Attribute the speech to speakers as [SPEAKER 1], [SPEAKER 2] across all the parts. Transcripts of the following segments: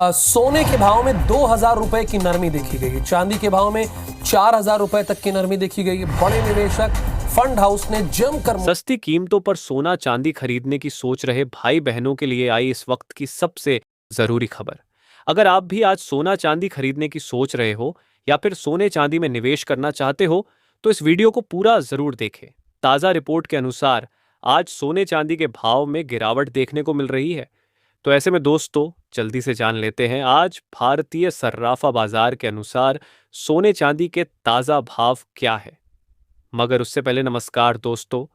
[SPEAKER 1] सोने के भाव में 2,000 रुपए की नरमी देखी गई। चांदी के भाव में 4,000 रुपए तक की नरमी देखी गई। बड़े निवेशक फंड हाउस ने जमकर
[SPEAKER 2] सस्ती कीमतों पर सोना चांदी खरीदने की सोच रहे भाई बहनों के लिए आई इस वक्त की सबसे जरूरी खबर। अगर आप भी आज सोना चांदी खरीदने की सोच रहे हो या फिर सोने चांदी में निवेश करना चाहते हो तो इस वीडियो को पूरा जरूर देखें। ताजा रिपोर्ट के अनुसार आज सोने चांदी के भाव में गिरावट देखने को मिल रही है। तो ऐसे में दोस्तों जल्दी से जान लेते हैं आज भारतीय सर्राफा बाजार के अनुसार सोने चांदी के ताजा भाव क्या है। मगर उससे पहले नमस्कार दोस्तों,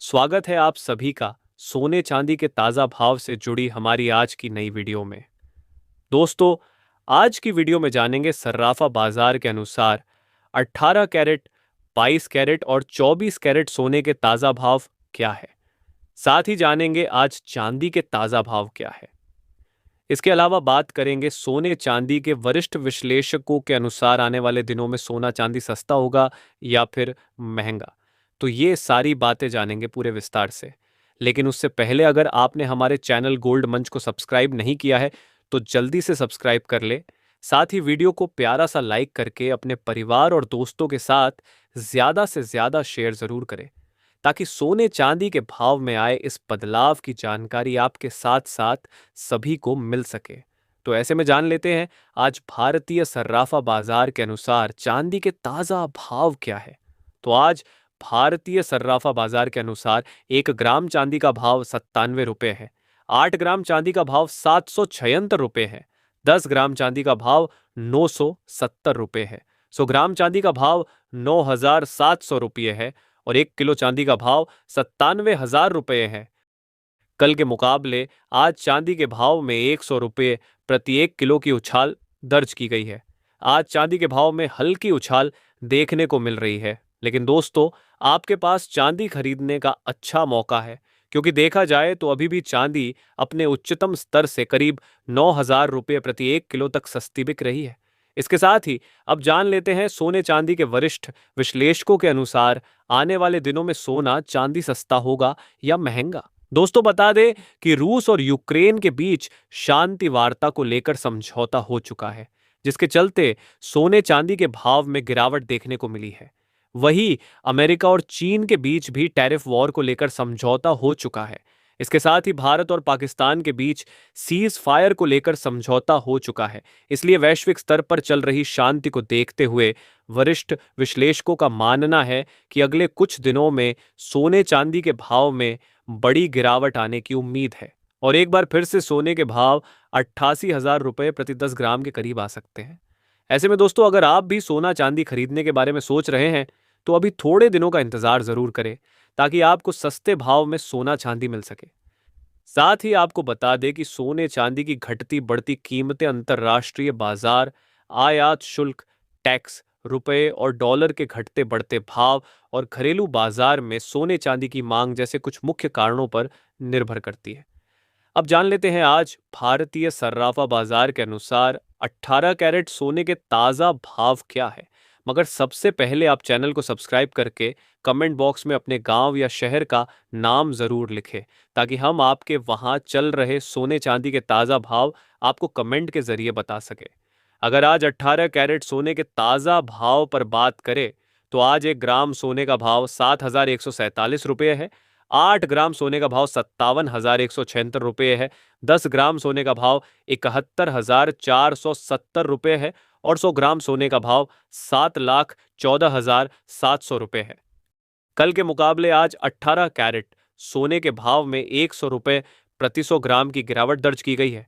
[SPEAKER 2] स्वागत है आप सभी का सोने चांदी के ताजा भाव से जुड़ी हमारी आज की नई वीडियो में। दोस्तों आज की वीडियो में जानेंगे सर्राफा बाजार के अनुसार 18 कैरेट, 22 कैरेट और 24 कैरेट सोने के ताजा भाव क्या है। साथ ही जानेंगे आज चांदी के ताजा भाव क्या है। इसके अलावा बात करेंगे सोने चांदी के वरिष्ठ विश्लेषकों के अनुसार आने वाले दिनों में सोना चांदी सस्ता होगा या फिर महंगा। तो ये सारी बातें जानेंगे पूरे विस्तार से। लेकिन उससे पहले अगर आपने हमारे चैनल गोल्ड मंच को सब्सक्राइब नहीं किया है तो जल्दी से सब्सक्राइब कर ले। साथ ही वीडियो को प्यारा सा लाइक करके अपने परिवार और दोस्तों के साथ ज्यादा से ज्यादा शेयर जरूर करें ताकि सोने चांदी के भाव में आए इस बदलाव की जानकारी आपके साथ साथ सभी को मिल सके। तो ऐसे में जान लेते हैं आज भारतीय सर्राफा बाजार के अनुसार चांदी के ताजा भाव क्या है। तो आज भारतीय सर्राफा बाजार के अनुसार 1 ग्राम चांदी का भाव 97 रुपये है। 8 ग्राम चांदी का भाव 776 रुपये है। 10 ग्राम चांदी का भाव 970 रुपये है। 100 ग्राम चांदी का भाव 9,700 रुपये है और 1 किलो चांदी का भाव 97,000 रुपये है। कल के मुकाबले आज चांदी के भाव में 100 रुपये प्रति 1 किलो की उछाल दर्ज की गई है। आज चांदी के भाव में हल्की उछाल देखने को मिल रही है। लेकिन दोस्तों आपके पास चांदी खरीदने का अच्छा मौका है क्योंकि देखा जाए तो अभी भी चांदी अपने उच्चतम स्तर से करीब 9,000 रुपये प्रति 1 किलो तक सस्ती बिक रही है। इसके साथ ही अब जान लेते हैं सोने चांदी के वरिष्ठ विश्लेषकों के अनुसार आने वाले दिनों में सोना चांदी सस्ता होगा या महंगा। दोस्तों बता दें कि रूस और यूक्रेन के बीच शांति वार्ता को लेकर समझौता हो चुका है जिसके चलते सोने चांदी के भाव में गिरावट देखने को मिली है। वहीं अमेरिका और चीन के बीच भी टैरिफ वॉर को लेकर समझौता हो चुका है। इसके साथ ही भारत और पाकिस्तान के बीच सीज फायर को लेकर समझौता हो चुका है। इसलिए वैश्विक स्तर पर चल रही शांति को देखते हुए वरिष्ठ विश्लेषकों का मानना है कि अगले कुछ दिनों में सोने चांदी के भाव में बड़ी गिरावट आने की उम्मीद है और एक बार फिर से सोने के भाव 88,000 रुपये प्रति 10 ग्राम के करीब आ सकते हैं। ऐसे में दोस्तों अगर आप भी सोना चांदी खरीदने के बारे में सोच रहे हैं तो अभी थोड़े दिनों का इंतजार जरूर करें ताकि आपको सस्ते भाव में सोना चांदी मिल सके। साथ ही आपको बता दें कि सोने चांदी की घटती बढ़ती कीमतें अंतर्राष्ट्रीय बाजार, आयात शुल्क, टैक्स, रुपए और डॉलर के घटते बढ़ते भाव और घरेलू बाजार में सोने चांदी की मांग जैसे कुछ मुख्य कारणों पर निर्भर करती है। अब जान लेते हैं आज भारतीय सर्राफा बाजार के अनुसार 18 कैरेट सोने के ताजा भाव क्या है। मगर सबसे पहले आप चैनल को सब्सक्राइब करके कमेंट बॉक्स में अपने गांव या शहर का नाम जरूर लिखें ताकि हम आपके वहां चल रहे सोने चांदी के ताजा भाव आपको कमेंट के जरिए बता सके। अगर आज 18 कैरेट सोने के ताजा भाव पर बात करें तो आज 1 ग्राम सोने का भाव 7,147 रुपये है। 8 ग्राम सोने का भाव 57,176 रुपये है। 10 ग्राम सोने का भाव 71,470 रुपये है और 100 ग्राम सोने का भाव 7,14,700 रुपये है। कल के मुकाबले आज 18 कैरेट सोने के भाव में 100 रुपये प्रति 100 ग्राम की गिरावट दर्ज की गई है।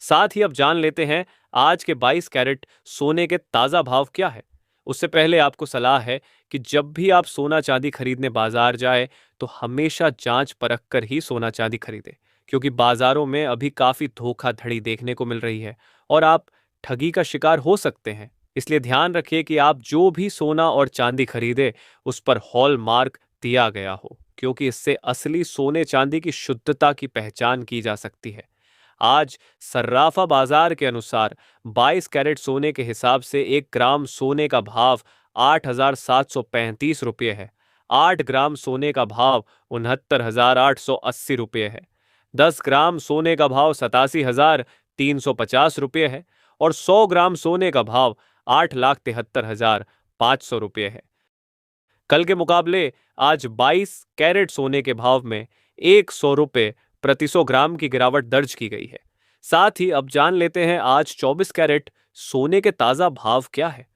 [SPEAKER 2] साथ ही अब जान लेते हैं आज के 22 कैरेट सोने के ताजा भाव क्या है। उससे पहले आपको सलाह है कि जब भी आप सोना चांदी खरीदने बाजार जाए तो हमेशा जांच परख कर ही सोना चांदी खरीदें क्योंकि बाजारों में अभी काफी धोखाधड़ी देखने को मिल रही है और आप ठगी का शिकार हो सकते हैं। इसलिए ध्यान रखिए कि आप जो भी सोना और चांदी खरीदे उस पर हॉल मार्क दिया गया हो क्योंकि इससे असली सोने चांदी की शुद्धता की पहचान की जा सकती है। आज सर्राफा बाजार के अनुसार 22 कैरेट सोने के हिसाब से 1 ग्राम सोने का भाव 8,735 रुपये है। 8 ग्राम सोने का भाव 69,880 रुपये है। 10 ग्राम सोने का भाव 350 रुपये है और 100 ग्राम सोने का भाव 8,73,500 रुपये है। कल के मुकाबले आज 22 कैरेट सोने के भाव में 100 रुपये प्रति 100 ग्राम की गिरावट दर्ज की गई है। साथ ही अब जान लेते हैं आज 24 कैरेट सोने के ताजा भाव क्या है।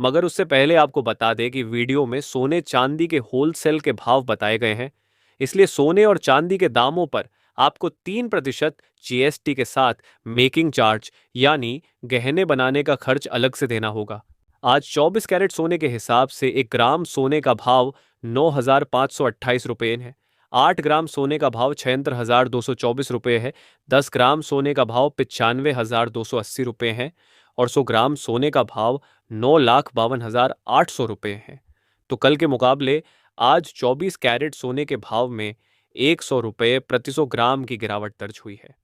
[SPEAKER 2] मगर उससे पहले आपको बता दें कि वीडियो में सोने चांदी के होलसेल के भाव बताए गए हैं, इसलिए सोने और चांदी के दामों पर आपको 3% जीएसटी के साथ मेकिंग चार्ज यानी गहने बनाने का खर्च अलग से देना होगा। आज 24 कैरेट सोने के हिसाब से 1 ग्राम सोने का भाव 9,528 रुपये है। 8 ग्राम सोने का भाव 76,224 रुपये है। 10 ग्राम सोने का भाव 95,280 रुपये है और 100 ग्राम सोने का भाव 9,52,800 रुपये है। तो कल के मुकाबले आज 24 कैरेट सोने के भाव में 100 रुपये प्रति 100 ग्राम की गिरावट दर्ज हुई है।